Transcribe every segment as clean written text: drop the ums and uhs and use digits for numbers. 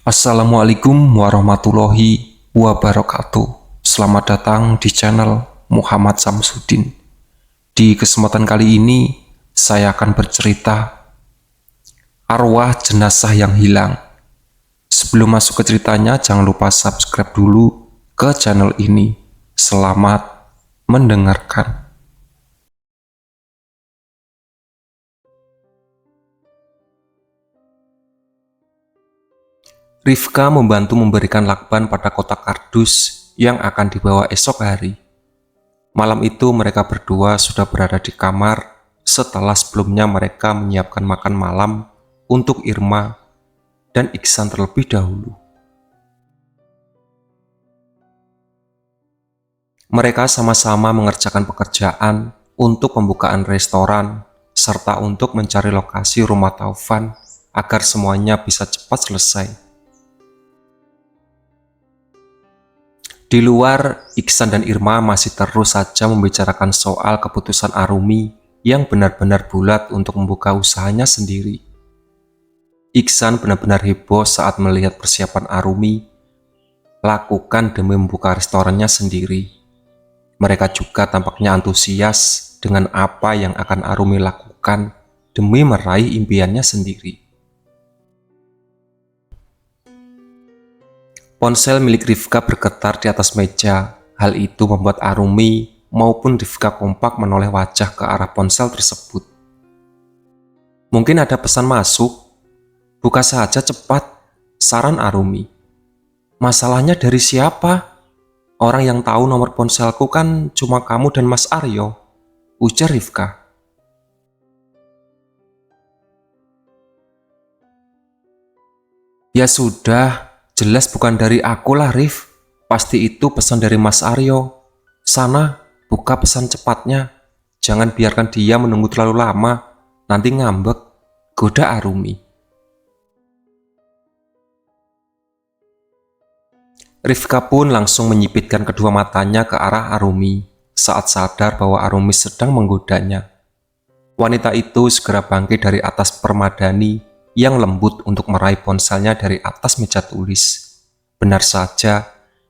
Assalamualaikum warahmatullahi wabarakatuh. Selamat datang di channel Muhammad Samsudin. Di kesempatan kali ini, saya akan bercerita arwah jenazah yang hilang. Sebelum masuk ke ceritanya, jangan lupa subscribe dulu ke channel ini. Selamat mendengarkan. Rifka membantu memberikan lakban pada kotak kardus yang akan dibawa esok hari. Malam itu mereka berdua sudah berada di kamar setelah sebelumnya mereka menyiapkan makan malam untuk Irma dan Iksan terlebih dahulu. Mereka sama-sama mengerjakan pekerjaan untuk pembukaan restoran serta untuk mencari lokasi rumah Taufan agar semuanya bisa cepat selesai. Di luar, Iksan dan Irma masih terus saja membicarakan soal keputusan Arumi yang benar-benar bulat untuk membuka usahanya sendiri. Iksan benar-benar heboh saat melihat persiapan Arumi lakukan demi membuka restorannya sendiri. Mereka juga tampaknya antusias dengan apa yang akan Arumi lakukan demi meraih impiannya sendiri. Ponsel milik Rifka bergetar di atas meja. Hal itu membuat Arumi maupun Rifka kompak menoleh wajah ke arah ponsel tersebut. Mungkin ada pesan masuk. Buka saja cepat, saran Arumi. Masalahnya dari siapa? Orang yang tahu nomor ponselku kan cuma kamu dan Mas Aryo, ujar Rifka. Ya sudah, jelas bukan dari aku lah, Rif. Pasti itu pesan dari Mas Aryo. Sana, buka pesan cepatnya. Jangan biarkan dia menunggu terlalu lama. Nanti ngambek, goda Arumi. Rifka pun langsung menyipitkan kedua matanya ke arah Arumi saat sadar bahwa Arumi sedang menggodanya. Wanita itu segera bangkit dari atas permadani yang lembut untuk meraih ponselnya dari atas meja tulis. Benar saja,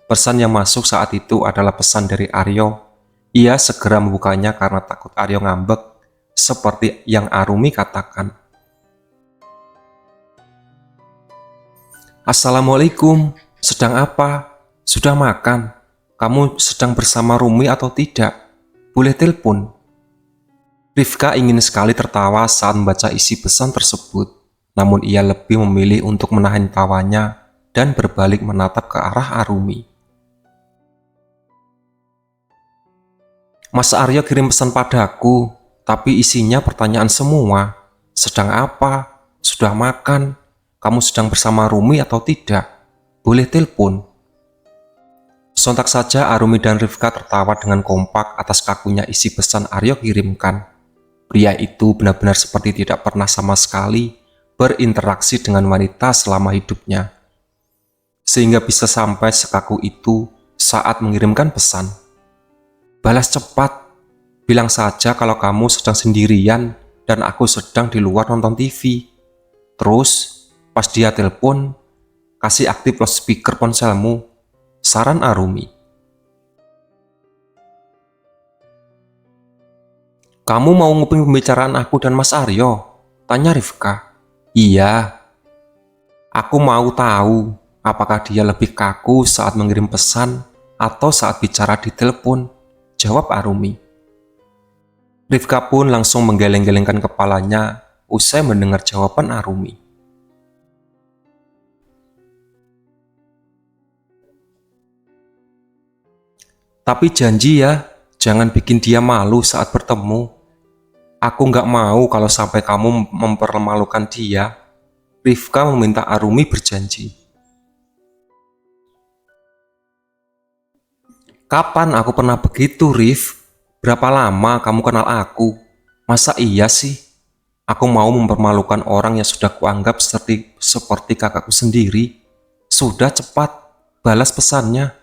pesan yang masuk saat itu adalah pesan dari Aryo. Ia segera membukanya karena takut Aryo ngambek, seperti yang Arumi katakan. Assalamualaikum, sedang apa? Sudah makan? Kamu sedang bersama Rumi atau tidak? Boleh telepon? Rifka ingin sekali tertawa saat membaca isi pesan tersebut. Namun ia lebih memilih untuk menahan tawanya dan berbalik menatap ke arah Arumi. Mas Aryo kirim pesan padaku, tapi isinya pertanyaan semua. Sedang apa? Sudah makan? Kamu sedang bersama Rumi atau tidak? Boleh telepon? Sontak saja Arumi dan Rifka tertawa dengan kompak atas kakunya isi pesan Aryo kirimkan. Pria itu benar-benar seperti tidak pernah sama sekali berinteraksi dengan wanita selama hidupnya, sehingga bisa sampai sekaku itu saat mengirimkan pesan. Balas cepat, bilang saja kalau kamu sedang sendirian dan aku sedang di luar nonton TV. Terus, pas dia telepon, kasih aktif loudspeaker ponselmu, saran Arumi. Kamu mau nguping pembicaraan aku dan Mas Aryo? Tanya Rifka. Iya, aku mau tahu apakah dia lebih kaku saat mengirim pesan atau saat bicara di telepon, jawab Arumi. Rifka pun langsung menggeleng-gelengkan kepalanya usai mendengar jawaban Arumi. Tapi janji ya, jangan bikin dia malu saat bertemu. Aku nggak mau kalau sampai kamu mempermalukan dia. Rifka meminta Arumi berjanji. Kapan aku pernah begitu, Rif? Berapa lama kamu kenal aku? Masa iya sih? Aku mau mempermalukan orang yang sudah kuanggap seperti kakakku sendiri. Sudah cepat, balas pesannya.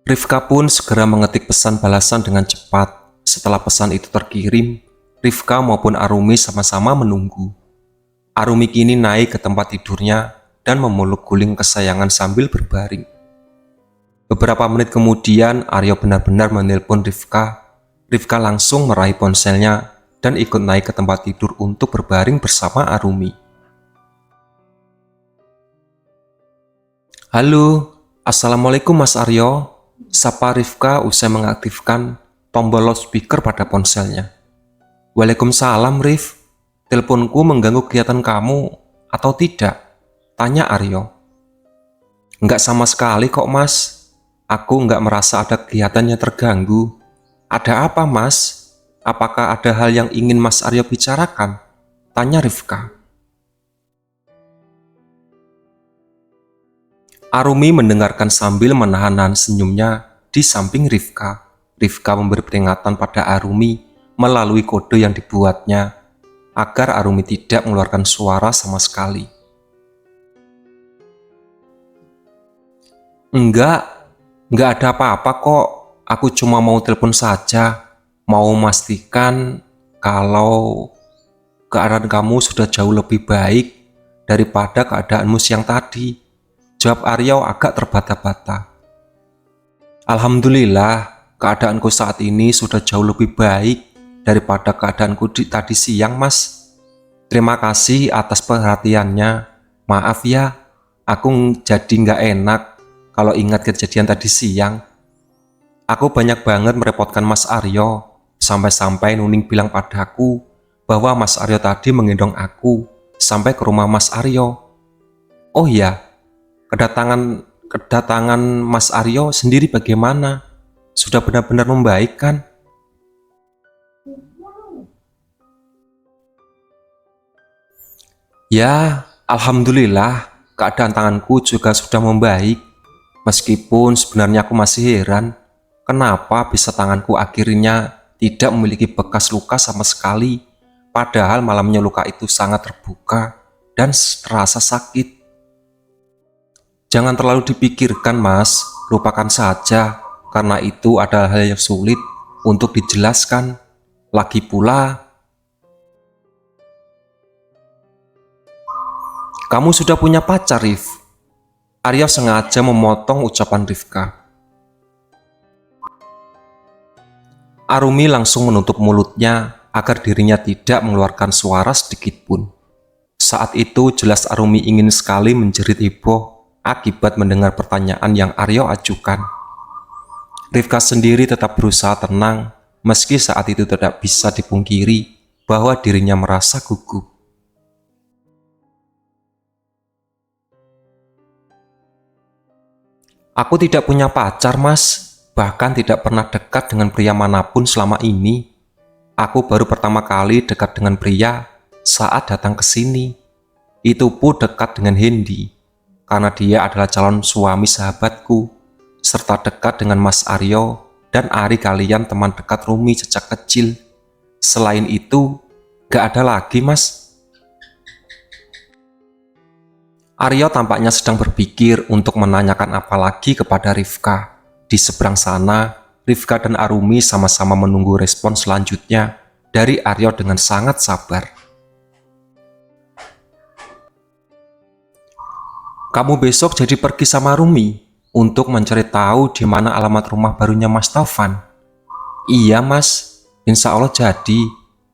Rifka pun segera mengetik pesan balasan dengan cepat. Setelah pesan itu terkirim, Rifka maupun Arumi sama-sama menunggu. Arumi kini naik ke tempat tidurnya dan memeluk guling kesayangan sambil berbaring. Beberapa menit kemudian Aryo benar-benar menelpon Rifka. Rifka langsung meraih ponselnya dan ikut naik ke tempat tidur untuk berbaring bersama Arumi. Halo, Assalamualaikum Mas Aryo, sapa Rifka usai mengaktifkan tombol loudspeaker pada ponselnya. Waalaikumsalam Rif, teleponku mengganggu kegiatan kamu atau tidak? Tanya Aryo. Enggak sama sekali kok Mas, aku enggak merasa ada kegiatan yang terganggu. Ada apa Mas? Apakah ada hal yang ingin Mas Aryo bicarakan? Tanya Rifka. Arumi mendengarkan sambil menahan-nahan senyumnya di samping Rifka. Rifka memberi peringatan pada Arumi melalui kode yang dibuatnya agar Arumi tidak mengeluarkan suara sama sekali. Enggak ada apa-apa kok. Aku cuma mau telepon saja. Mau memastikan kalau keadaan kamu sudah jauh lebih baik daripada keadaanmu siang tadi. Jawab Aryo agak terbata-bata. Alhamdulillah, keadaanku saat ini sudah jauh lebih baik daripada keadaanku tadi siang, Mas. Terima kasih atas perhatiannya. Maaf ya, aku jadi nggak enak kalau ingat kejadian tadi siang. Aku banyak banget merepotkan Mas Aryo, sampai-sampai Nuning bilang padaku bahwa Mas Aryo tadi menggendong aku sampai ke rumah Mas Aryo. Oh iya, kedatangan Mas Aryo sendiri bagaimana? Sudah benar-benar membaik kan? Ya, alhamdulillah keadaan tanganku juga sudah membaik. Meskipun sebenarnya aku masih heran, kenapa bisa tanganku akhirnya tidak memiliki bekas luka sama sekali, padahal malamnya luka itu sangat terbuka dan terasa sakit. Jangan terlalu dipikirkan Mas, lupakan saja, karena itu adalah hal yang sulit untuk dijelaskan. Lagi pula, kamu sudah punya pacar, Rif? Aryo sengaja memotong ucapan Rifka. Arumi langsung menutup mulutnya agar dirinya tidak mengeluarkan suara sedikit pun. Saat itu jelas Arumi ingin sekali menjerit heboh akibat mendengar pertanyaan yang Aryo ajukan. Rifka sendiri tetap berusaha tenang, meski saat itu tidak bisa dipungkiri bahwa dirinya merasa gugup. Aku tidak punya pacar, Mas. Bahkan tidak pernah dekat dengan pria manapun selama ini. Aku baru pertama kali dekat dengan pria saat datang ke sini. Itu pun dekat dengan Hendy, karena dia adalah calon suami sahabatku, serta dekat dengan Mas Aryo dan Ari, kalian teman dekat Rumi sejak kecil. Selain itu, gak ada lagi, Mas. Aryo tampaknya sedang berpikir untuk menanyakan apa lagi kepada Rifka. Di seberang sana, Rifka dan Arumi sama-sama menunggu respon selanjutnya dari Aryo dengan sangat sabar. Kamu besok jadi pergi sama Rumi untuk mencari tahu di mana alamat rumah barunya Mas Taufan? Iya Mas, insya Allah jadi.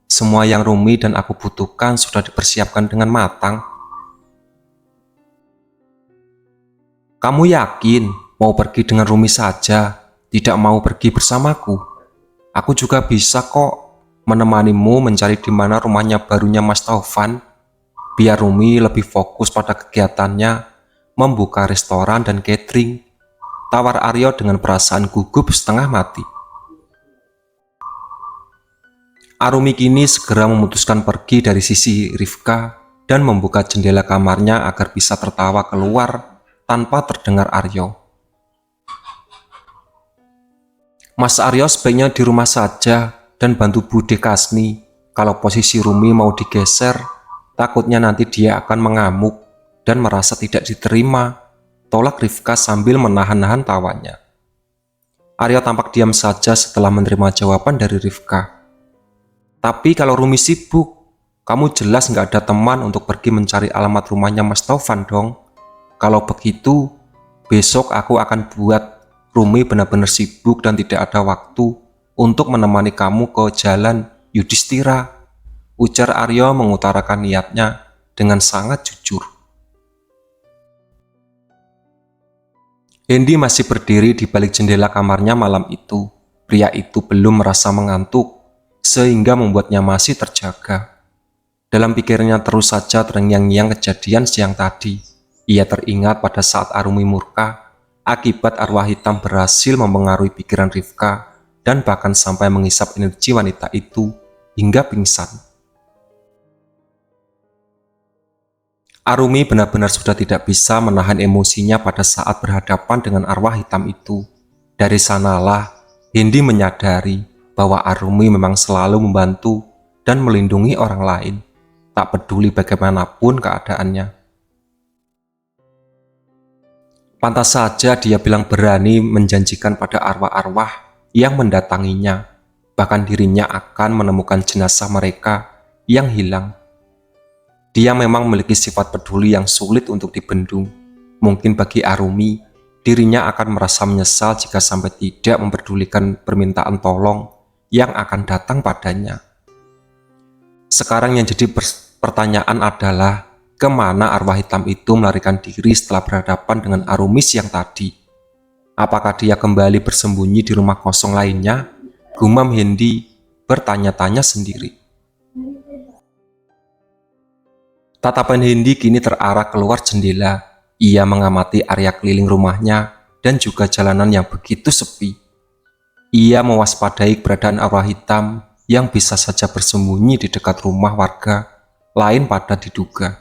Semua yang Rumi dan aku butuhkan sudah dipersiapkan dengan matang. Kamu yakin mau pergi dengan Rumi saja, tidak mau pergi bersamaku? Aku juga bisa kok menemanimu mencari di mana rumahnya barunya Mas Taufan, biar Rumi lebih fokus pada kegiatannya, membuka restoran dan catering. Tawar Aryo dengan perasaan gugup setengah mati. Arumi kini segera memutuskan pergi dari sisi Rifka dan membuka jendela kamarnya agar bisa tertawa keluar tanpa terdengar Aryo. Mas Aryo sebaiknya di rumah saja dan bantu Bude Kasni. Kalau posisi Rumi mau digeser, takutnya nanti dia akan mengamuk dan merasa tidak diterima, tolak Rifka sambil menahan-nahan tawanya. Aryo tampak diam saja setelah menerima jawaban dari Rifka. Tapi kalau Rumi sibuk, kamu jelas nggak ada teman untuk pergi mencari alamat rumahnya Mas Taufan dong. Kalau begitu, besok aku akan buat Rumi benar-benar sibuk dan tidak ada waktu untuk menemani kamu ke jalan Yudhistira, ujar Aryo mengutarakan niatnya dengan sangat jujur. Hendy masih berdiri di balik jendela kamarnya malam itu. Pria itu belum merasa mengantuk, sehingga membuatnya masih terjaga. Dalam pikirnya terus saja terngiang-ngiang kejadian siang tadi. Ia teringat pada saat Arumi murka, akibat arwah hitam berhasil mempengaruhi pikiran Rifka, dan bahkan sampai menghisap energi wanita itu hingga pingsan. Arumi benar-benar sudah tidak bisa menahan emosinya pada saat berhadapan dengan arwah hitam itu. Dari sanalah, Hendy menyadari bahwa Arumi memang selalu membantu dan melindungi orang lain, tak peduli bagaimanapun keadaannya. Pantas saja dia bilang berani menjanjikan pada arwah-arwah yang mendatanginya, bahkan dirinya akan menemukan jenazah mereka yang hilang. Dia memang memiliki sifat peduli yang sulit untuk dibendung. Mungkin bagi Arumi, dirinya akan merasa menyesal jika sampai tidak memperdulikan permintaan tolong yang akan datang padanya. Sekarang yang jadi pertanyaan adalah, kemana arwah hitam itu melarikan diri setelah berhadapan dengan Arumi siang tadi? Apakah dia kembali bersembunyi di rumah kosong lainnya? Gumam Hendy bertanya-tanya sendiri. Tatapan Hendy kini terarah keluar jendela. Ia mengamati area keliling rumahnya dan juga jalanan yang begitu sepi. Ia mewaspadai keberadaan arwah hitam yang bisa saja bersembunyi di dekat rumah warga lain pada diduga.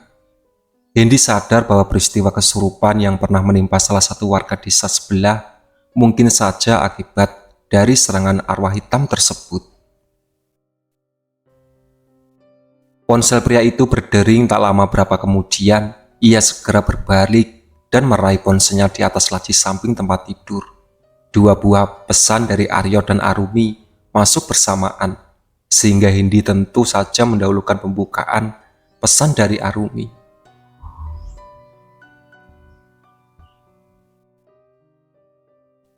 Hendy sadar bahwa peristiwa kesurupan yang pernah menimpa salah satu warga desa sebelah mungkin saja akibat dari serangan arwah hitam tersebut. Ponsel pria itu berdering tak lama berapa kemudian, ia segera berbalik dan meraih ponselnya di atas laci samping tempat tidur. Dua buah pesan dari Aryo dan Arumi masuk bersamaan, sehingga Hendy tentu saja mendahulukan pembukaan pesan dari Arumi.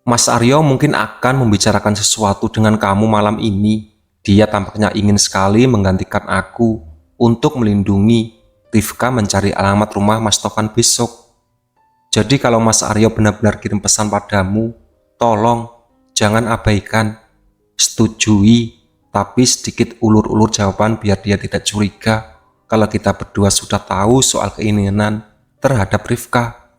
Mas Aryo mungkin akan membicarakan sesuatu dengan kamu malam ini. Dia tampaknya ingin sekali menggantikan aku untuk melindungi Rifka mencari alamat rumah Mas Taufan besok. Jadi kalau Mas Aryo benar-benar kirim pesan padamu, tolong jangan abaikan, setujui, tapi sedikit ulur-ulur jawaban biar dia tidak curiga kalau kita berdua sudah tahu soal keinginan terhadap Rifka.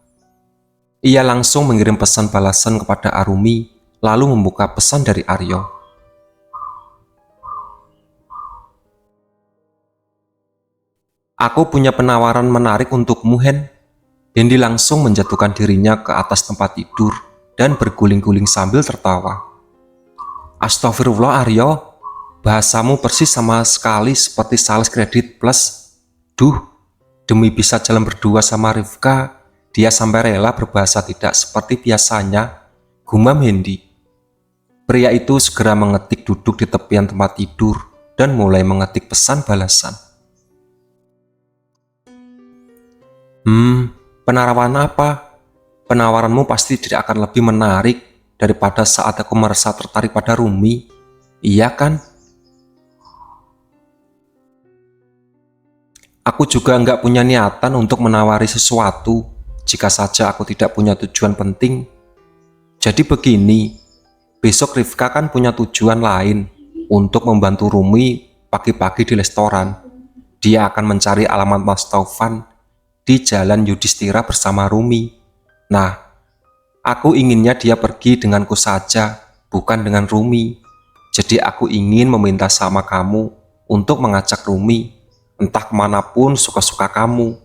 Ia langsung mengirim pesan balasan kepada Arumi, lalu membuka pesan dari Aryo. Aku punya penawaran menarik untukmu, Hen. Hendy langsung menjatuhkan dirinya ke atas tempat tidur dan berguling-guling sambil tertawa. Astagfirullah Aryo, bahasamu persis sama sekali seperti sales kredit plus. Duh, demi bisa jalan berdua sama Rifka, dia sampai rela berbahasa tidak seperti biasanya, gumam Hendy. Pria itu segera mengetik duduk di tepian tempat tidur dan mulai mengetik pesan balasan. Penawaran apa? Penawaranmu pasti tidak akan lebih menarik daripada saat aku merasa tertarik pada Rumi, iya kan? Aku juga nggak punya niatan untuk menawari sesuatu jika saja aku tidak punya tujuan penting. Jadi begini, besok Rifka kan punya tujuan lain untuk membantu Rumi pagi-pagi di restoran. Dia akan mencari alamat Mas Taufan di jalan Yudhistira bersama Rumi. Nah, aku inginnya dia pergi denganku saja, bukan dengan Rumi. Jadi aku ingin meminta sama kamu untuk mengajak Rumi, entah kemanapun suka-suka kamu.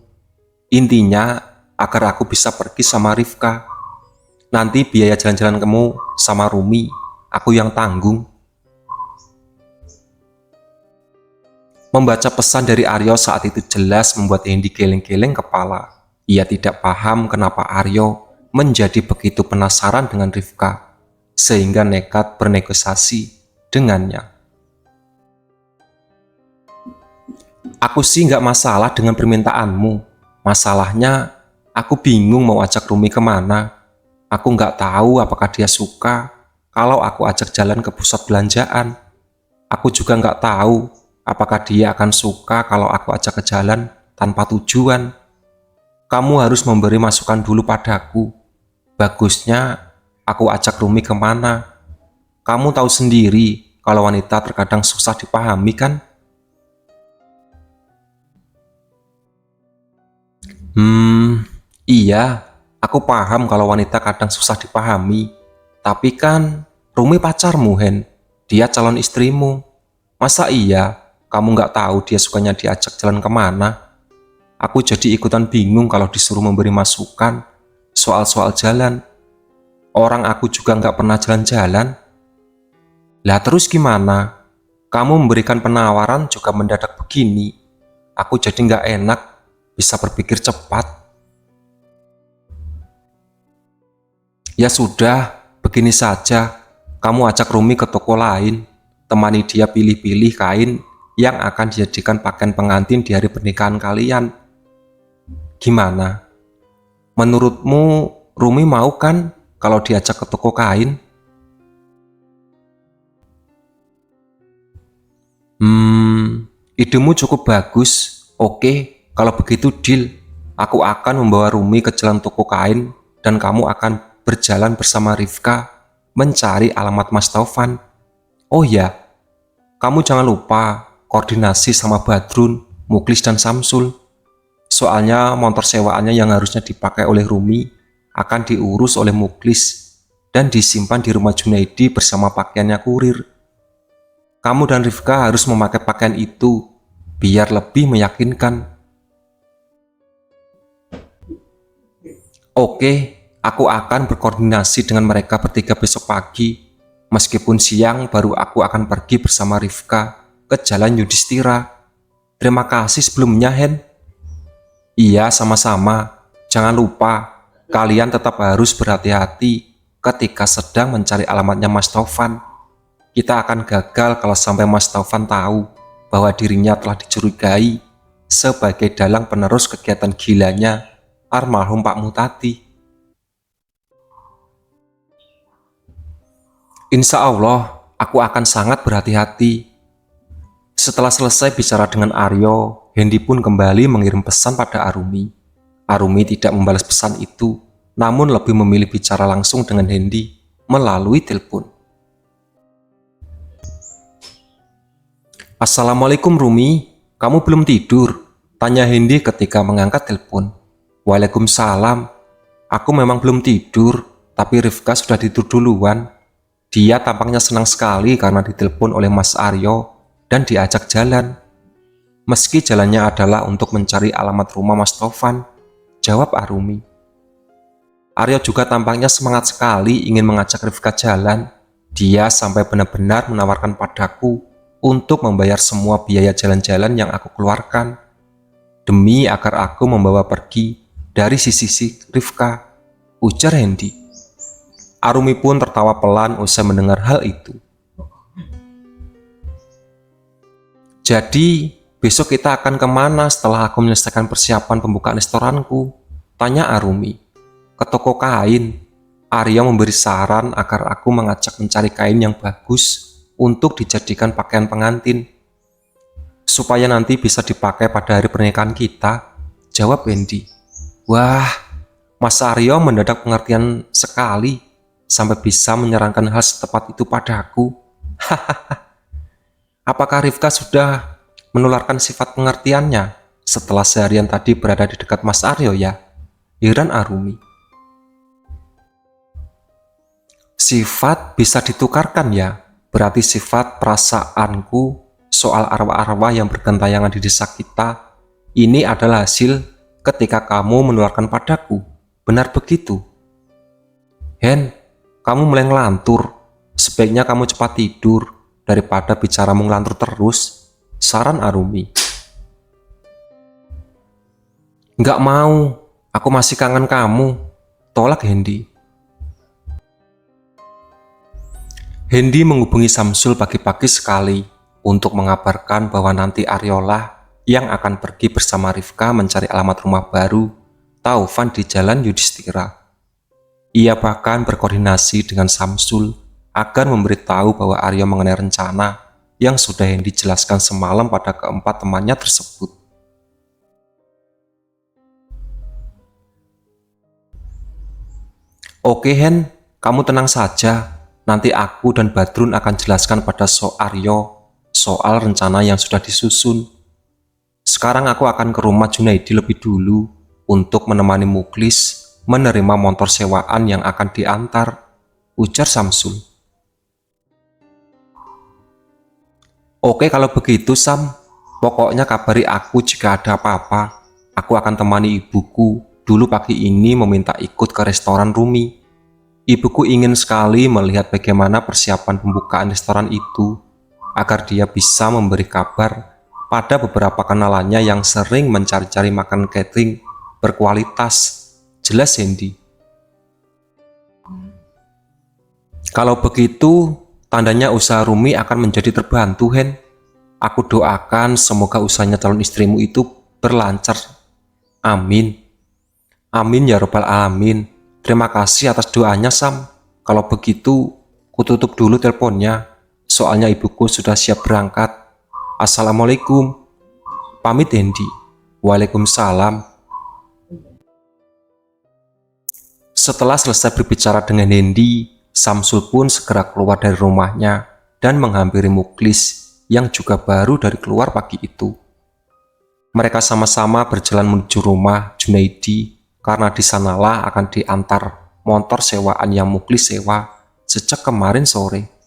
Intinya, agar aku bisa pergi sama Rifka. Nanti biaya jalan-jalan kamu sama Rumi, aku yang tanggung. Membaca pesan dari Aryo saat itu jelas membuat Hendy geleng-geleng kepala. Ia tidak paham kenapa Aryo menjadi begitu penasaran dengan Rifka, sehingga nekat bernegosiasi dengannya. Aku sih nggak masalah dengan permintaanmu. Masalahnya, aku bingung mau ajak Rumi kemana. Aku nggak tahu apakah dia suka kalau aku ajak jalan ke pusat belanjaan. Aku juga nggak tahu apakah dia akan suka kalau aku ajak ke jalan tanpa tujuan. Kamu harus memberi masukan dulu padaku. Bagusnya aku ajak Rumi kemana. Kamu tahu sendiri kalau wanita terkadang susah dipahami kan? Iya, aku paham kalau wanita kadang susah dipahami. Tapi kan Rumi pacarmu, Hen. Dia calon istrimu. Masa iya kamu nggak tahu dia sukanya diajak jalan kemana? Aku jadi ikutan bingung kalau disuruh memberi masukan soal-soal jalan. Orang aku juga nggak pernah jalan-jalan. Lah terus gimana? Kamu memberikan penawaran juga mendadak begini. Aku jadi nggak enak, bisa berpikir cepat. Ya sudah, begini saja. Kamu ajak Rumi ke toko lain, temani dia pilih-pilih kain yang akan dijadikan pakaian pengantin di hari pernikahan kalian. Gimana? Menurutmu Rumi mau kan kalau diajak ke toko kain? Idemu cukup bagus. Oke, kalau begitu deal. Aku akan membawa Rumi ke jalan toko kain dan kamu akan berjalan bersama Rifka mencari alamat Mas Taufan. Oh ya, kamu jangan lupa koordinasi sama Badrun, Muklis, dan Samsul. Soalnya motor sewaannya yang harusnya dipakai oleh Rumi akan diurus oleh Muklis dan disimpan di rumah Junaidi bersama pakaiannya kurir. Kamu dan Rifka harus memakai pakaian itu biar lebih meyakinkan. Oke, aku akan berkoordinasi dengan mereka bertiga besok pagi. Meskipun siang baru aku akan pergi bersama Rifka ke Jalan Yudhistira. Terima kasih sebelumnya, Hen. Iya, sama-sama. Jangan lupa, kalian tetap harus berhati-hati ketika sedang mencari alamatnya Mas Taufan. Kita akan gagal kalau sampai Mas Taufan tahu bahwa dirinya telah dicurigai sebagai dalang penerus kegiatan gilanya almarhum Pak Mutati. Insya Allah, aku akan sangat berhati-hati. Setelah selesai bicara dengan Aryo, Hendy pun kembali mengirim pesan pada Arumi. Arumi tidak membalas pesan itu, namun lebih memilih bicara langsung dengan Hendy melalui telepon. Assalamualaikum Rumi, kamu belum tidur? Tanya Hendy ketika mengangkat telepon. Waalaikumsalam, aku memang belum tidur, tapi Rifka sudah tidur duluan. Dia tampaknya senang sekali karena ditelepon oleh Mas Aryo dan diajak jalan. Meski jalannya adalah untuk mencari alamat rumah Mas Taufan, jawab Arumi. Aryo juga tampaknya semangat sekali ingin mengajak Rifka jalan. Dia sampai benar-benar menawarkan padaku untuk membayar semua biaya jalan-jalan yang aku keluarkan, demi agar aku membawa pergi dari sisi Rifka, ujar Hendy. Arumi pun tertawa pelan usai mendengar hal itu. Jadi, besok kita akan kemana setelah aku menyelesaikan persiapan pembukaan restoranku? Tanya Arumi. Ke toko kain. Arya memberi saran agar aku mengajak mencari kain yang bagus untuk dijadikan pakaian pengantin, supaya nanti bisa dipakai pada hari pernikahan kita, jawab Hendy. Wah, Mas Aryo mendadak pengertian sekali, sampai bisa menyarankan hal setepat itu padaku. Apakah Rifka sudah menularkan sifat pengertiannya setelah seharian tadi berada di dekat Mas Aryo ya? Heran Arumi. Sifat bisa ditukarkan ya? Berarti sifat perasaanku soal arwah-arwah yang bergentayangan di desa kita ini adalah hasil ketika kamu menularkan padaku. Benar begitu? Hen, kamu mulai ngelantur. Sebaiknya kamu cepat tidur daripada bicaramu ngelantur terus, saran Arumi. Nggak mau, aku masih kangen kamu, tolak Hendy. Hendy menghubungi Samsul pagi-pagi sekali untuk mengabarkan bahwa nanti Aryolah yang akan pergi bersama Rifka mencari alamat rumah baru Taufan di Jalan Yudhistira. Ia bahkan berkoordinasi dengan Samsul agar memberitahu bahwa Aryo mengenai rencana yang sudah Hendy jelaskan semalam pada keempat temannya tersebut. Oke Hen, kamu tenang saja. Nanti aku dan Badrun akan jelaskan pada Aryo soal rencana yang sudah disusun. Sekarang aku akan ke rumah Junaidi lebih dulu untuk menemani Muklis menerima motor sewaan yang akan diantar, ujar Samsul. Oke kalau begitu Sam, pokoknya kabari aku jika ada apa-apa. Aku akan temani ibuku dulu pagi ini meminta ikut ke restoran Rumi. Ibuku ingin sekali melihat bagaimana persiapan pembukaan restoran itu, agar dia bisa memberi kabar pada beberapa kenalannya yang sering mencari-cari makan catering berkualitas, jelas Hendy. Kalau begitu, tandanya usaha Rumi akan menjadi terbantu, Hen. Aku doakan semoga usahanya calon istrimu itu berlancar. Amin. Amin ya robbal alamin. Terima kasih atas doanya, Sam. Kalau begitu, ku tutup dulu teleponnya. Soalnya ibuku sudah siap berangkat. Assalamualaikum. Pamit Hendy. Waalaikumsalam. Setelah selesai berbicara dengan Hendy, Samsul pun segera keluar dari rumahnya dan menghampiri Muklis yang juga baru dari keluar pagi itu. Mereka sama-sama berjalan menuju rumah Junaidi karena di sanalah akan diantar motor sewaan yang Muklis sewa sejak kemarin sore.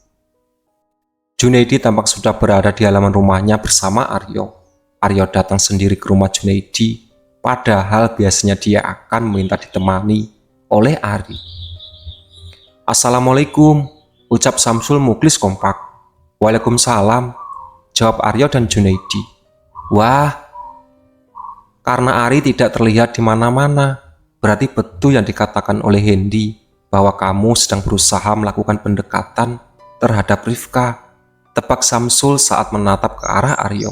Junaidi tampak sudah berada di halaman rumahnya bersama Aryo. Aryo datang sendiri ke rumah Junaidi, padahal biasanya dia akan meminta ditemani oleh Ari. Assalamualaikum, ucap Samsul Muklis kompak. Waalaikumsalam, jawab Aryo dan Junaidi. Wah, karena Ari tidak terlihat di mana-mana, berarti betul yang dikatakan oleh Hendy bahwa kamu sedang berusaha melakukan pendekatan terhadap Rifka, tebak Samsul saat menatap ke arah Aryo.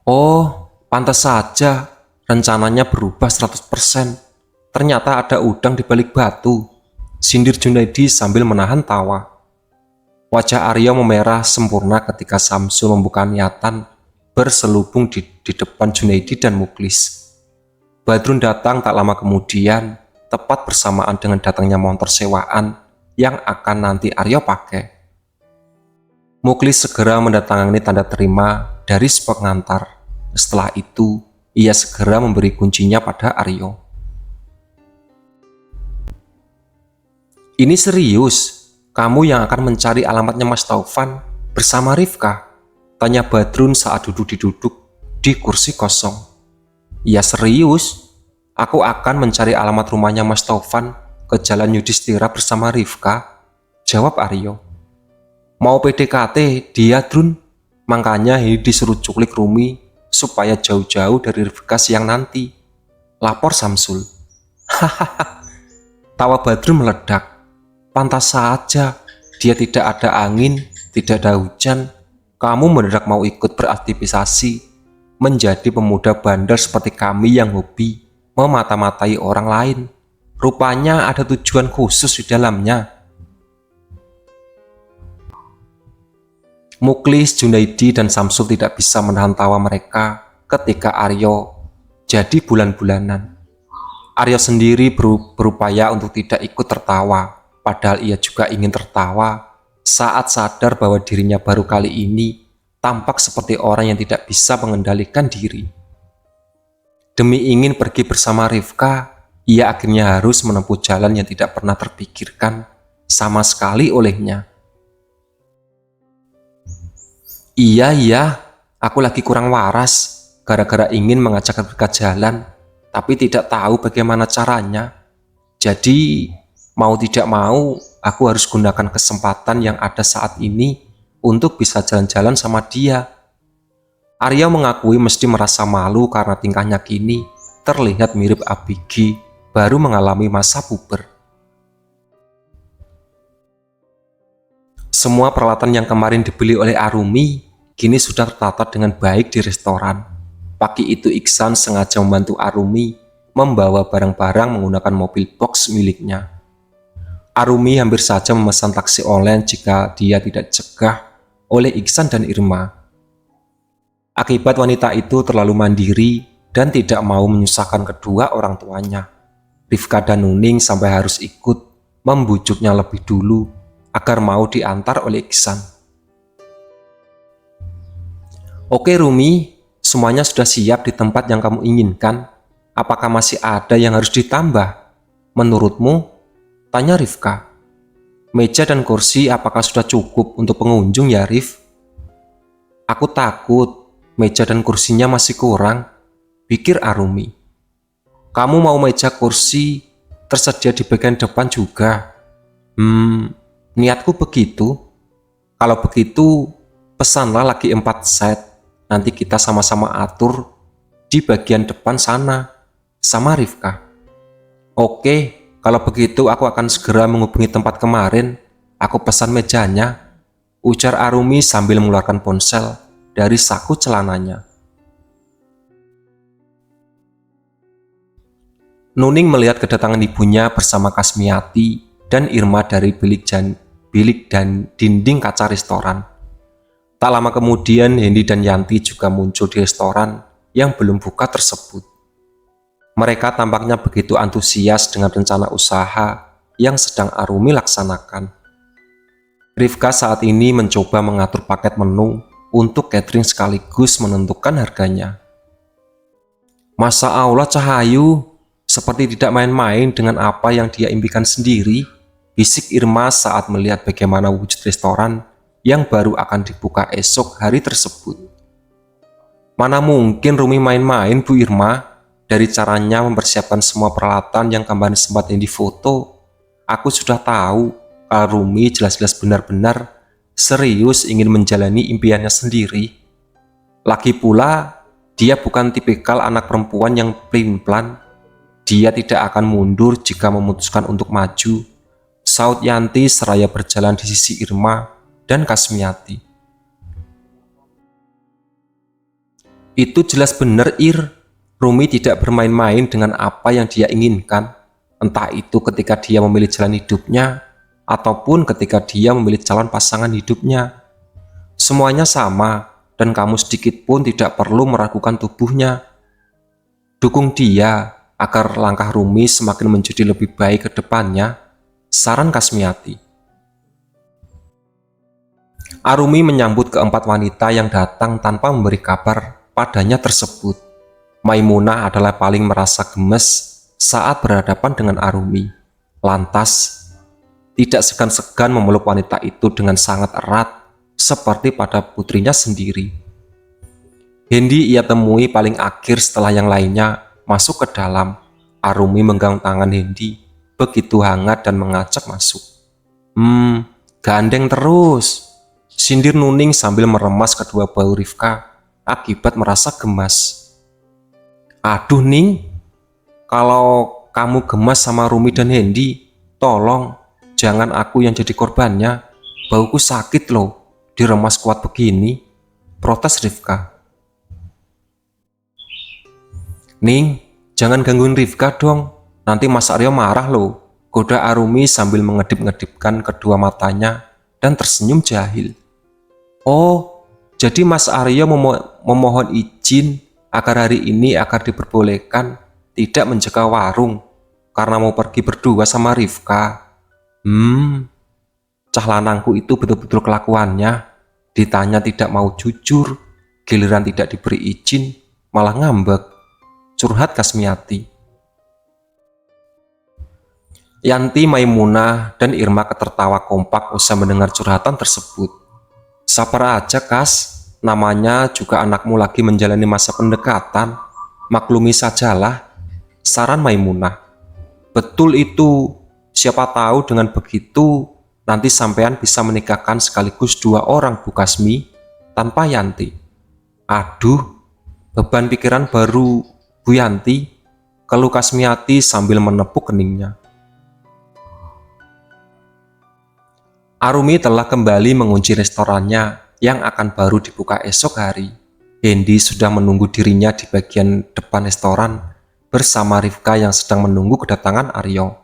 Oh, pantas saja, rencananya berubah 100%. Ternyata ada udang di balik batu, sindir Junaidi sambil menahan tawa. Wajah Aryo memerah sempurna ketika Samsul membuka niatan berselubung di depan Junaidi dan Muklis. Badrun datang tak lama kemudian, tepat bersamaan dengan datangnya motor sewaan yang akan nanti Aryo pakai. Muklis segera mendatangani tanda terima dari si pengantar. Setelah itu, ia segera memberi kuncinya pada Aryo. Ini serius? Kamu yang akan mencari alamatnya Mas Taufan bersama Rifka? Tanya Badrun saat duduk di kursi kosong. Ya serius, aku akan mencari alamat rumahnya Mas Taufan ke Jalan Yudhistira bersama Rifka, jawab Aryo. Mau PDKT dia Drun, makanya ini disuruh cuklik Rumi supaya jauh-jauh dari Rifka siang nanti, lapor Samsul. Hahaha, tawa Badrun meledak. Pantas saja, dia tidak ada angin, tidak ada hujan. Kamu mendadak mau ikut beraktivisasi, menjadi pemuda bandel seperti kami yang hobi memata-matai orang lain. Rupanya ada tujuan khusus di dalamnya. Muklis, Junaidi, dan Samsul tidak bisa menahan tawa mereka ketika Aryo jadi bulan-bulanan. Aryo sendiri berupaya untuk tidak ikut tertawa, padahal ia juga ingin tertawa saat sadar bahwa dirinya baru kali ini tampak seperti orang yang tidak bisa mengendalikan diri. Demi ingin pergi bersama Rifka, ia akhirnya harus menempuh jalan yang tidak pernah terpikirkan sama sekali olehnya. Iya, aku lagi kurang waras, gara-gara ingin mengajak Rifka jalan, tapi tidak tahu bagaimana caranya. Jadi, mau tidak mau, aku harus gunakan kesempatan yang ada saat ini untuk bisa jalan-jalan sama dia. Aryo mengakui mesti merasa malu karena tingkahnya kini terlihat mirip Abigi baru mengalami masa puber. Semua peralatan yang kemarin dibeli oleh Arumi kini sudah tertata dengan baik di restoran. Pagi itu Iksan sengaja membantu Arumi membawa barang-barang menggunakan mobil box miliknya. Arumi hampir saja memesan taksi online jika dia tidak dicegah oleh Iksan dan Irma. Akibat wanita itu terlalu mandiri dan tidak mau menyusahkan kedua orang tuanya, Rifka dan Nuning sampai harus ikut membujuknya lebih dulu agar mau diantar oleh Iksan. Oke Rumi, semuanya sudah siap di tempat yang kamu inginkan. Apakah masih ada yang harus ditambah? Menurutmu? Tanya Rifka. Meja dan kursi apakah sudah cukup untuk pengunjung ya Rif? Aku takut meja dan kursinya masih kurang, pikir Arumi. Kamu mau meja kursi tersedia di bagian depan juga? Niatku begitu. Kalau begitu, pesanlah lagi 4 set. Nanti kita sama-sama atur di bagian depan sana, sama Rifka. Oke, kalau begitu aku akan segera menghubungi tempat kemarin. Aku pesan mejanya, ujar Arumi sambil mengeluarkan ponsel dari saku celananya. Nuning melihat kedatangan ibunya bersama Kasmiati dan Irma dari bilik dan dinding kaca restoran. Tak lama kemudian Hendy dan Yanti juga muncul di restoran yang belum buka tersebut. Mereka tampaknya begitu antusias dengan rencana usaha yang sedang Arumi laksanakan. Rifka saat ini mencoba mengatur paket menu untuk catering sekaligus menentukan harganya. Masya Allah Cahayu, seperti tidak main-main dengan apa yang dia impikan sendiri, bisik Irma saat melihat bagaimana wujud restoran yang baru akan dibuka esok hari tersebut. Mana mungkin Rumi main-main Bu Irma, dari caranya mempersiapkan semua peralatan yang kemarin sempat yang difoto, aku sudah tahu kalau Rumi jelas-jelas benar-benar serius ingin menjalani impiannya sendiri. Lagi pula, dia bukan tipikal anak perempuan yang pelin-pelan. Dia tidak akan mundur jika memutuskan untuk maju, saut Yanti seraya berjalan di sisi Irma dan Kasmiati. Itu jelas benar Ir, Rumi tidak bermain-main dengan apa yang dia inginkan, entah itu ketika dia memilih jalan hidupnya, ataupun ketika dia memilih calon pasangan hidupnya. Semuanya sama, dan kamu sedikit pun tidak perlu meragukan tubuhnya. Dukung dia agar langkah Rumi semakin menjadi lebih baik ke depannya, saran Kasmiati. Arumi menyambut keempat wanita yang datang tanpa memberi kabar padanya tersebut. Maimunah adalah paling merasa gemes saat berhadapan dengan Arumi. Lantas, tidak segan-segan memeluk wanita itu dengan sangat erat, seperti pada putrinya sendiri. Hendy ia temui paling akhir setelah yang lainnya masuk ke dalam. Arumi menggenggam tangan Hendy, begitu hangat dan mengajak masuk. Gandeng terus, sindir Nuning sambil meremas kedua bahu Rifka akibat merasa gemas. Aduh Ning, kalau kamu gemas sama Rumi dan Hendy, tolong jangan aku yang jadi korbannya. Bauku sakit loh, diremas kuat begini, protes Rifka. Ning, jangan gangguin Rifka dong, nanti Mas Aryo marah loh, goda Arumi sambil mengedip-ngedipkan kedua matanya dan tersenyum jahil. Oh, jadi Mas Aryo memohon izin agar hari ini agar diperbolehkan tidak menjaga warung karena mau pergi berdua sama Rifka. Cah lanangku itu betul-betul kelakuannya, ditanya tidak mau jujur, giliran tidak diberi izin malah ngambek, curhat Kasmiati. Yanti, Maimunah, dan Irma tertawa kompak usai mendengar curhatan tersebut. Sabar aja Kas, namanya juga anakmu lagi menjalani masa pendekatan, maklumi sajalah, saran Maimunah. Betul itu, siapa tahu dengan begitu nanti sampean bisa menikahkan sekaligus 2 orang Bu Kasmi tanpa Yanti. Aduh, beban pikiran baru Bu Yanti, keluh Kasmiati sambil menepuk keningnya. Arumi telah kembali mengunci restorannya yang akan baru dibuka esok hari. Hendy sudah menunggu dirinya di bagian depan restoran bersama Rifka yang sedang menunggu kedatangan Aryo.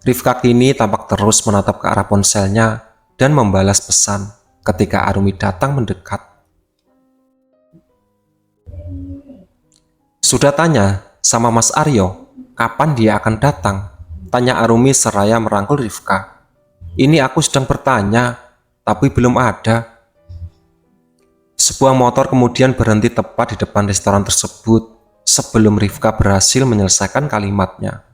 Rifka kini tampak terus menatap ke arah ponselnya dan membalas pesan ketika Arumi datang mendekat. Sudah tanya sama Mas Aryo, kapan dia akan datang? Tanya Arumi seraya merangkul Rifka. Ini aku sedang bertanya, tapi belum ada. Sebuah motor kemudian berhenti tepat di depan restoran tersebut sebelum Rifka berhasil menyelesaikan kalimatnya.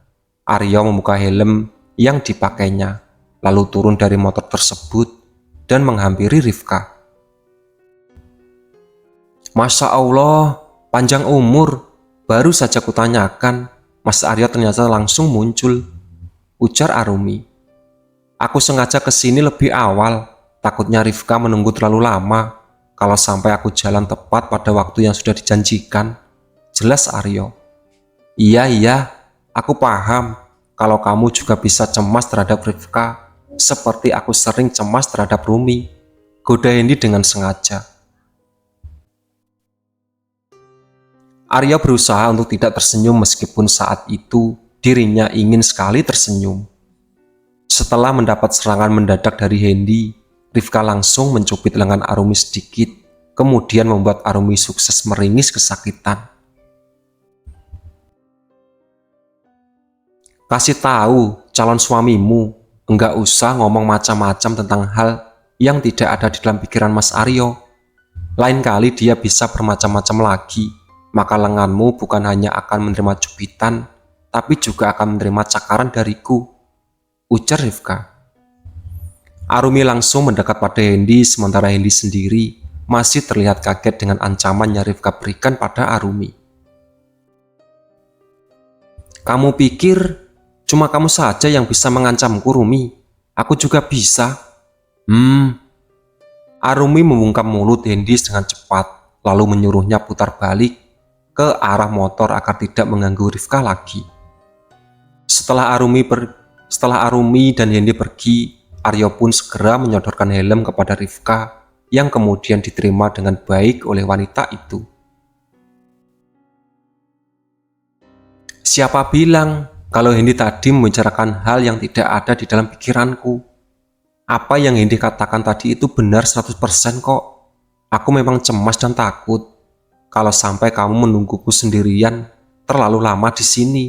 Aryo membuka helm yang dipakainya, lalu turun dari motor tersebut dan menghampiri Rifka. Masya Allah, panjang umur. Baru saja kutanyakan, Mas Aryo ternyata langsung muncul, ujar Arumi. Aku sengaja kesini lebih awal, takutnya Rifka menunggu terlalu lama. Kalau sampai aku jalan tepat pada waktu yang sudah dijanjikan, jelas Aryo. Iya, aku paham kalau kamu juga bisa cemas terhadap Rifka, seperti aku sering cemas terhadap Rumi, goda Hendy dengan sengaja. Aryo berusaha untuk tidak tersenyum meskipun saat itu dirinya ingin sekali tersenyum. Setelah mendapat serangan mendadak dari Hendy, Rifka langsung mencubit lengan Arumi sedikit, kemudian membuat Arumi sukses meringis kesakitan. Kasih tahu calon suamimu, enggak usah ngomong macam-macam tentang hal yang tidak ada di dalam pikiran Mas Aryo. Lain kali dia bisa bermacam-macam lagi, maka lenganmu bukan hanya akan menerima cubitan, tapi juga akan menerima cakaran dariku, ujar Rifka. Arumi langsung mendekat pada Hendy, sementara Hendy sendiri masih terlihat kaget dengan ancaman yang Rifka berikan pada Arumi. Kamu pikir cuma kamu saja yang bisa mengancamku, Rumi? Aku juga bisa. Arumi membungkam mulut Hendy dengan cepat, lalu menyuruhnya putar balik ke arah motor agar tidak mengganggu Rifka lagi. Setelah Arumi dan Hendy pergi, Aryo pun segera menyodorkan helm kepada Rifka yang kemudian diterima dengan baik oleh wanita itu. Siapa bilang kalau Hendy tadi membicarakan hal yang tidak ada di dalam pikiranku? Apa yang Hendy katakan tadi itu benar 100% kok. Aku memang cemas dan takut kalau sampai kamu menungguku sendirian terlalu lama di sini.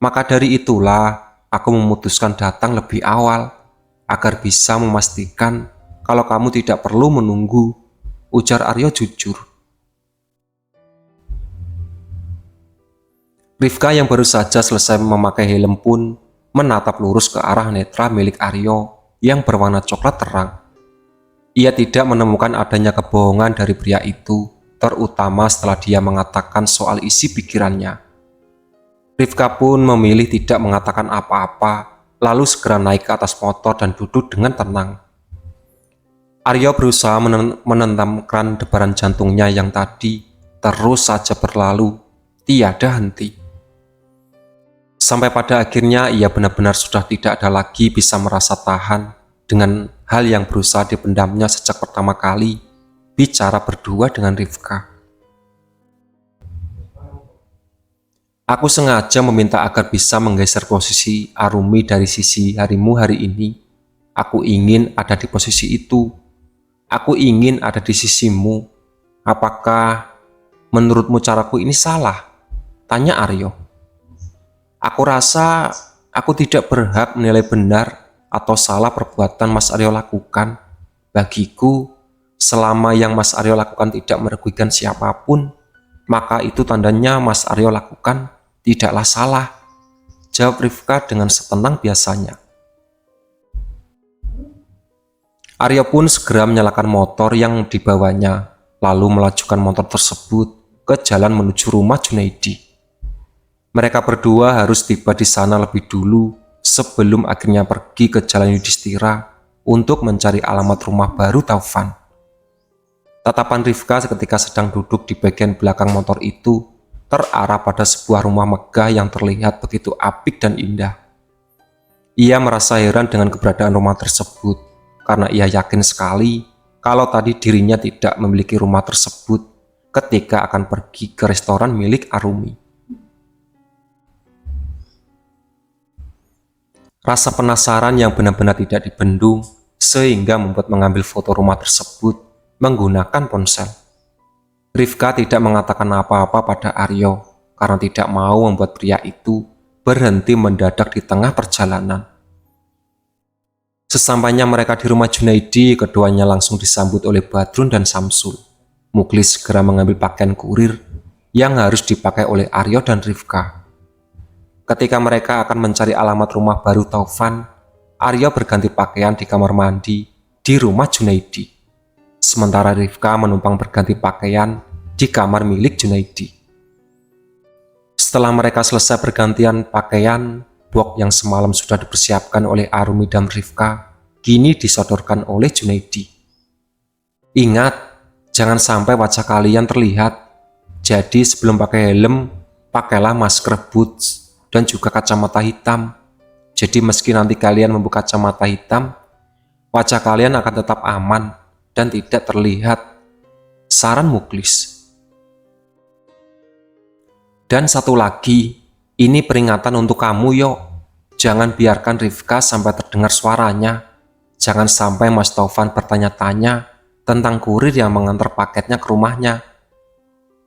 Maka dari itulah aku memutuskan datang lebih awal agar bisa memastikan kalau kamu tidak perlu menunggu, ujar Aryo jujur. Rifka yang baru saja selesai memakai helm pun menatap lurus ke arah netra milik Aryo yang berwarna coklat terang. Ia tidak menemukan adanya kebohongan dari pria itu, terutama setelah dia mengatakan soal isi pikirannya. Rifka pun memilih tidak mengatakan apa-apa, lalu segera naik ke atas motor dan duduk dengan tenang. Aryo berusaha menenangkan debaran jantungnya yang tadi terus saja berlalu, tiada henti. Sampai pada akhirnya ia benar-benar sudah tidak ada lagi bisa merasa tahan dengan hal yang berusaha dipendamnya sejak pertama kali bicara berdua dengan Rifka. Aku sengaja meminta agar bisa menggeser posisi Arumi dari sisi harimu hari ini. Aku ingin ada di posisi itu. Aku ingin ada di sisimu. Apakah menurutmu caraku ini salah? Tanya Aryo. Aku rasa aku tidak berhak menilai benar atau salah perbuatan Mas Aryo lakukan. Bagiku, selama yang Mas Aryo lakukan tidak merugikan siapapun, maka itu tandanya Mas Aryo lakukan tidaklah salah, jawab Rifka dengan setenang biasanya. Aryo pun segera menyalakan motor yang dibawanya, lalu melajukan motor tersebut ke jalan menuju rumah Junaidi. Mereka berdua harus tiba di sana lebih dulu sebelum akhirnya pergi ke Jalan Yudhistira untuk mencari alamat rumah baru Taufan. Tatapan Rifka ketika sedang duduk di bagian belakang motor itu terarah pada sebuah rumah megah yang terlihat begitu apik dan indah. Ia merasa heran dengan keberadaan rumah tersebut, karena ia yakin sekali kalau tadi dirinya tidak memiliki rumah tersebut ketika akan pergi ke restoran milik Arumi. Rasa penasaran yang benar-benar tidak dibendung sehingga membuat mengambil foto rumah tersebut menggunakan ponsel. Rifka tidak mengatakan apa-apa pada Aryo karena tidak mau membuat pria itu berhenti mendadak di tengah perjalanan. Sesampainya mereka di rumah Junaidi, keduanya langsung disambut oleh Badrun dan Samsul. Muklis segera mengambil pakaian kurir yang harus dipakai oleh Aryo dan Rifka. Ketika mereka akan mencari alamat rumah baru Taufan, Aryo berganti pakaian di kamar mandi di rumah Junaidi. Sementara Rifka menumpang berganti pakaian di kamar milik Junaidi. Setelah mereka selesai bergantian pakaian, box yang semalam sudah dipersiapkan oleh Arumi dan Rifka kini disodorkan oleh Junaidi. Ingat, jangan sampai wajah kalian terlihat. Jadi sebelum pakai helm, pakailah masker boots dan juga kacamata hitam. Jadi meski nanti kalian membuka kacamata hitam, wajah kalian akan tetap aman dan tidak terlihat. Saran Muklis. Dan satu lagi, ini peringatan untuk kamu yo. Jangan biarkan Rifka sampai terdengar suaranya. Jangan sampai Mas Taufan bertanya-tanya tentang kurir yang mengantar paketnya ke rumahnya.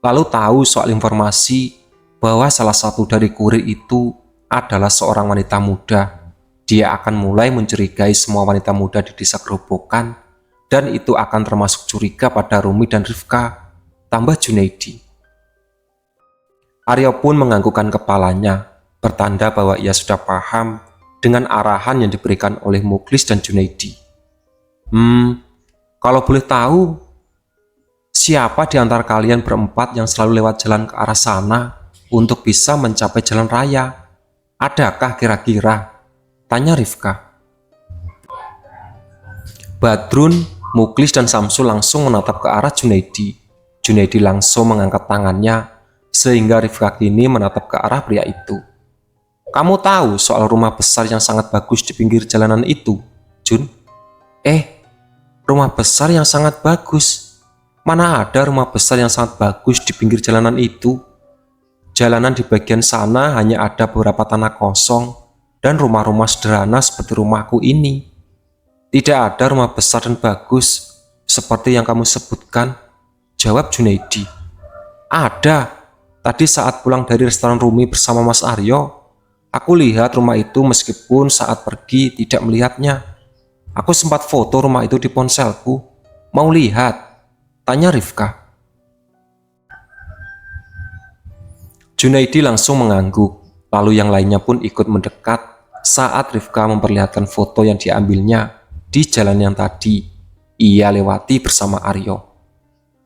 Lalu tahu soal informasi bahwa salah satu dari kurir itu adalah seorang wanita muda. Dia akan mulai mencurigai semua wanita muda di desa Gerobokan, dan itu akan termasuk curiga pada Rumi dan Rifka, tambah Junaidi. Aryo pun menganggukkan kepalanya, bertanda bahwa ia sudah paham dengan arahan yang diberikan oleh Muklis dan Junaidi. Kalau boleh tahu, siapa di antara kalian berempat yang selalu lewat jalan ke arah sana untuk bisa mencapai jalan raya? Adakah kira-kira? Tanya Rifka. Badrun, Muklis, dan Samsul langsung menatap ke arah Junaidi. Junaidi langsung mengangkat tangannya sehingga Rifka kini menatap ke arah pria itu. Kamu tahu soal rumah besar yang sangat bagus di pinggir jalanan itu, Jun? Rumah besar yang sangat bagus? Mana ada rumah besar yang sangat bagus di pinggir jalanan itu? Jalanan di bagian sana hanya ada beberapa tanah kosong dan rumah-rumah sederhana seperti rumahku ini. Tidak ada rumah besar dan bagus seperti yang kamu sebutkan, jawab Junaidi. Ada. Tadi saat pulang dari restoran Rumi bersama Mas Aryo, aku lihat rumah itu meskipun saat pergi tidak melihatnya. Aku sempat foto rumah itu di ponselku. Mau lihat? Tanya Rifka. Junaidi langsung mengangguk, lalu yang lainnya pun ikut mendekat saat Rifka memperlihatkan foto yang diambilnya di jalan yang tadi ia lewati bersama Aryo.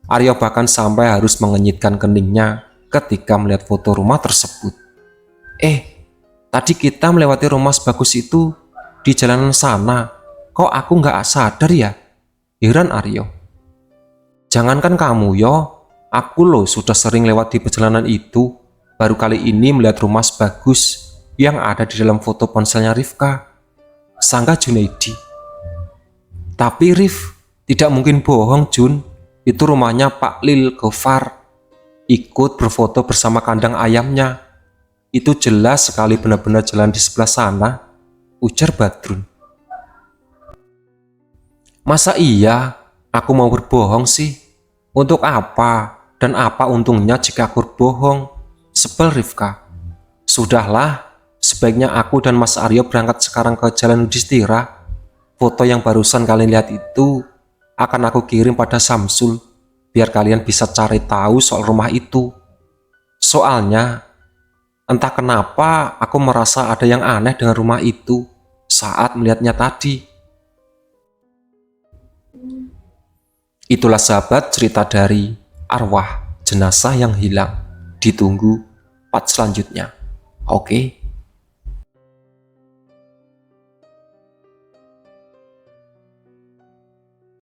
Aryo bahkan sampai harus mengenyitkan keningnya ketika melihat foto rumah tersebut. Tadi kita melewati rumah sebagus itu di jalanan sana, kok aku nggak sadar ya? Heran Aryo. Jangankan kamu yo, aku loh sudah sering lewat di perjalanan itu. Baru kali ini melihat rumah sebagus yang ada di dalam foto ponselnya Rifka, sangka Junaidi. Tapi Rif, tidak mungkin bohong Jun, itu rumahnya Pak Lil Gofar. Ikut berfoto bersama kandang ayamnya. Itu jelas sekali benar-benar jalan di sebelah sana, ujar Badrun. Masa iya aku mau berbohong sih? Untuk apa? Dan apa untungnya jika aku berbohong? Sebel Rifka. Sudahlah, sebaiknya aku dan Mas Aryo berangkat sekarang ke Jalan Yudhistira. Foto yang barusan kalian lihat itu akan aku kirim pada Samsul, biar kalian bisa cari tahu soal rumah itu. Soalnya, entah kenapa aku merasa ada yang aneh dengan rumah itu saat melihatnya tadi. Itulah sahabat cerita dari Arwah Jenazah yang Hilang. Ditunggu part selanjutnya. Oke.